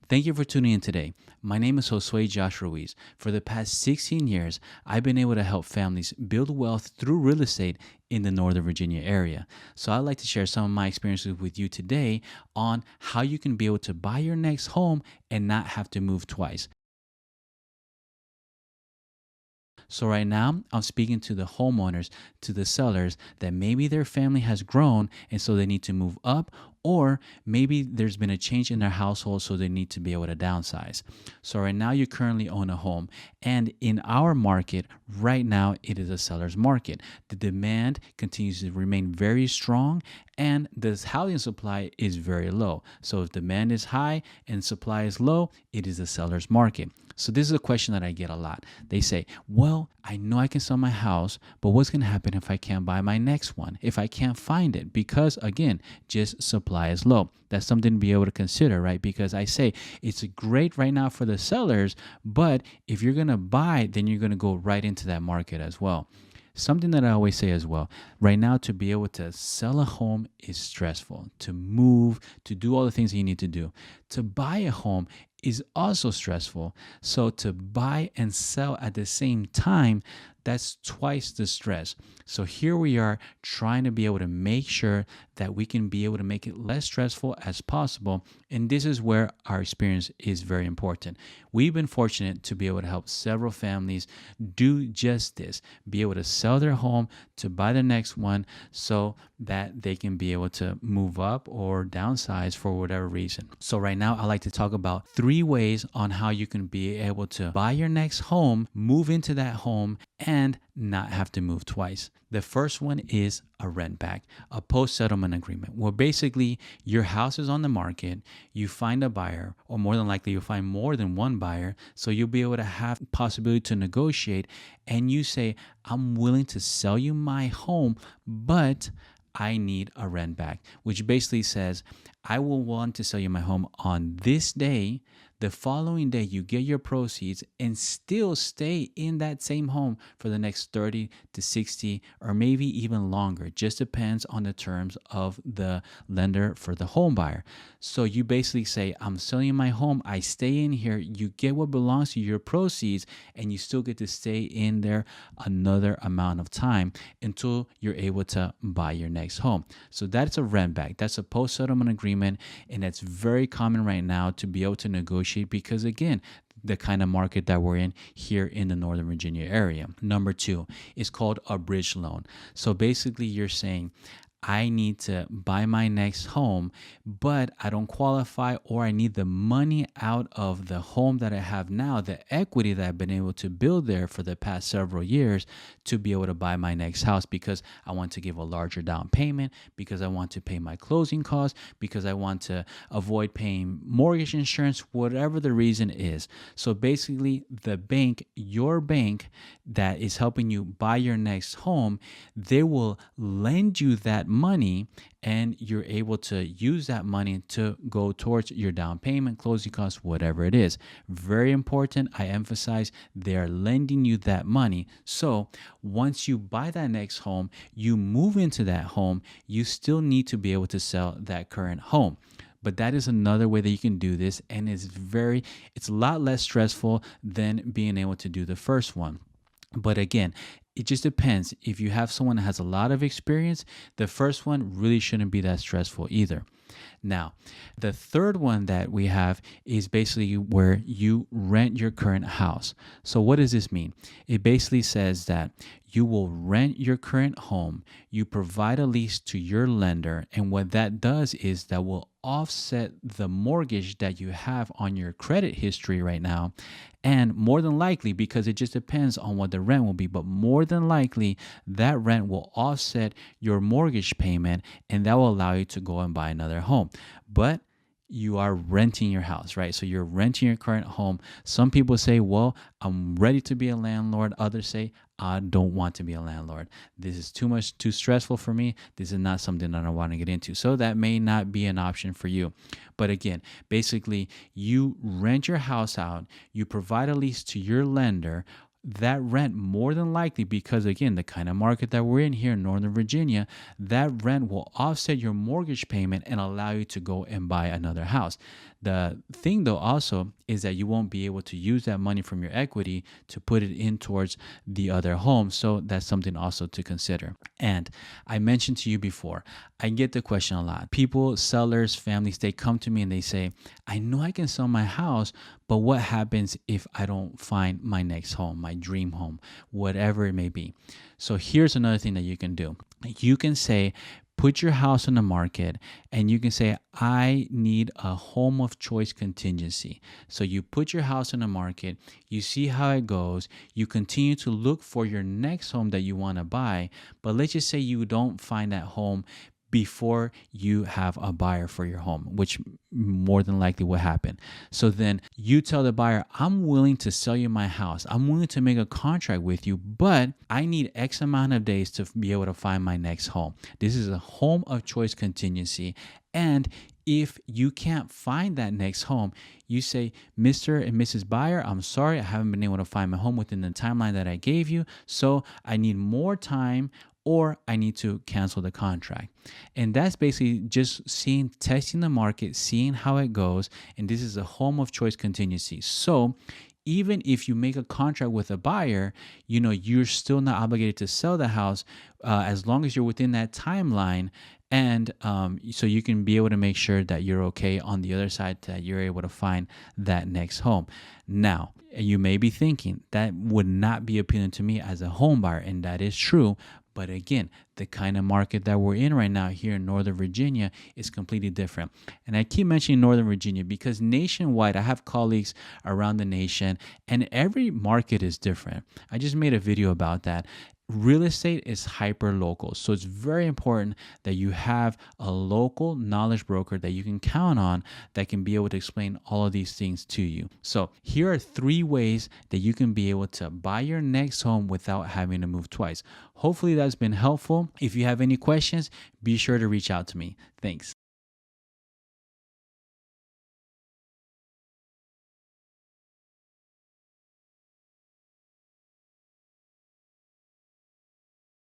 Thank you for tuning in today. My name is Josue Josh Ruiz. For the past 16 years, I've been able to help families build wealth through real estate in the Northern Virginia area. So I'd like to share some of my experiences with you today on how you can be able to buy your next home and not have to move twice. So right now, I'm speaking to the homeowners, to the sellers that maybe their family has grown and so they need to move up, or maybe there's been a change in their household so they need to be able to downsize. So right now, you currently own a home, and in our market right now, it is a seller's market. The demand continues to remain very strong, and the housing supply is very low. So if demand is high and supply is low, it is a seller's market. So this is a question that I get a lot. They say, well, I know I can sell my house, but what's going to happen if I can't buy my next one? If I can't find it? Because again, just supply is low. That's something to be able to consider, right? Because I say it's great right now for the sellers, but if you're going to buy, then you're going to go right into that market as well. Something that I always say as well, right now, to be able to sell a home is stressful. To move, to do all the things that you need to do. To buy a home is also stressful. So to buy and sell at the same time, that's twice the stress. So here we are trying to be able to make sure that we can be able to make it less stressful as possible. And this is where our experience is very important. We've been fortunate to be able to help several families do just this, be able to sell their home to buy the next one so that they can be able to move up or downsize for whatever reason. So right now, I like to talk about 3 ways on how you can be able to buy your next home, move into that home, and not have to move twice. The first one is a rent back, a post settlement agreement, where basically your house is on the market, you find a buyer, or more than likely you'll find more than one buyer, so you'll be able to have possibility to negotiate, and you say, I'm willing to sell you my home, but I need a rent back, which basically says, I will want to sell you my home on this day. The following day, you get your proceeds and still stay in that same home for the next 30 to 60 or maybe even longer. It just depends on the terms of the lender for the home buyer. So you basically say, I'm selling my home. I stay in here. You get what belongs to your proceeds and you still get to stay in there another amount of time until you're able to buy your next home. So that's a rent back. That's a post settlement agreement. And that's very common right now to be able to negotiate because, again, the kind of market that we're in here in the Northern Virginia area. Number 2 is called a bridge loan. So basically, you're saying, I need to buy my next home, but I don't qualify, or I need the money out of the home that I have now, the equity that I've been able to build there for the past several years to be able to buy my next house because I want to give a larger down payment, because I want to pay my closing costs, because I want to avoid paying mortgage insurance, whatever the reason is. So basically, the bank, your bank that is helping you buy your next home, they will lend you that money and you're able to use that money to go towards your down payment, closing costs, whatever it is. Very important. I emphasize they're lending you that money. So once you buy that next home, you move into that home, you still need to be able to sell that current home. But that is another way that you can do this, and it's a lot less stressful than being able to do the first one. But again, it just depends. If you have someone that has a lot of experience, the first one really shouldn't be that stressful either. Now, the third one that we have is basically where you rent your current house. So what does this mean? It basically says that you will rent your current home, you provide a lease to your lender, and what that does is that will offset the mortgage that you have on your credit history right now. And more than likely, because it just depends on what the rent will be, but more than likely that rent will offset your mortgage payment, and that will allow you to go and buy another home. But you are renting your house, right? So you're renting your current home. Some people say, well, I'm ready to be a landlord. Others say, I don't want to be a landlord. This is too stressful for me. This is not something that I want to get into. So that may not be an option for you. But again, basically, you rent your house out, you provide a lease to your lender. That rent, more than likely, because again, the kind of market that we're in here in Northern Virginia, that rent will offset your mortgage payment and allow you to go and buy another house. The thing though also is that you won't be able to use that money from your equity to put it in towards the other home. So that's something also to consider. And I mentioned to you before, I get the question a lot. People, sellers, families, they come to me and they say, I know I can sell my house, but what happens if I don't find my next home, my dream home, whatever it may be? So here's another thing that you can do. You can say, put your house on the market and you can say, I need a home of choice contingency. So you put your house on the market, you see how it goes, you continue to look for your next home that you want to buy. But let's just say you don't find that home before you have a buyer for your home, which more than likely will happen. So then you tell the buyer, I'm willing to sell you my house. I'm willing to make a contract with you, but I need X amount of days to be able to find my next home. This is a home of choice contingency. And if you can't find that next home, you say, Mr. and Mrs. Buyer, I'm sorry, I haven't been able to find my home within the timeline that I gave you. So I need more time, or I need to cancel the contract. And that's basically just testing the market, seeing how it goes. And this is a home of choice contingency. So even if you make a contract with a buyer, you're still not obligated to sell the house as long as you're within that timeline. And so you can be able to make sure that you're okay on the other side, that you're able to find that next home. Now, you may be thinking that would not be appealing to me as a home buyer, and that is true. But again, the kind of market that we're in right now here in Northern Virginia is completely different. And I keep mentioning Northern Virginia because nationwide, I have colleagues around the nation and every market is different. I just made a video about that. Real estate is hyper local. So it's very important that you have a local knowledge broker that you can count on that can be able to explain all of these things to you. So here are 3 ways that you can be able to buy your next home without having to move twice. Hopefully that's been helpful. If you have any questions, be sure to reach out to me. Thanks.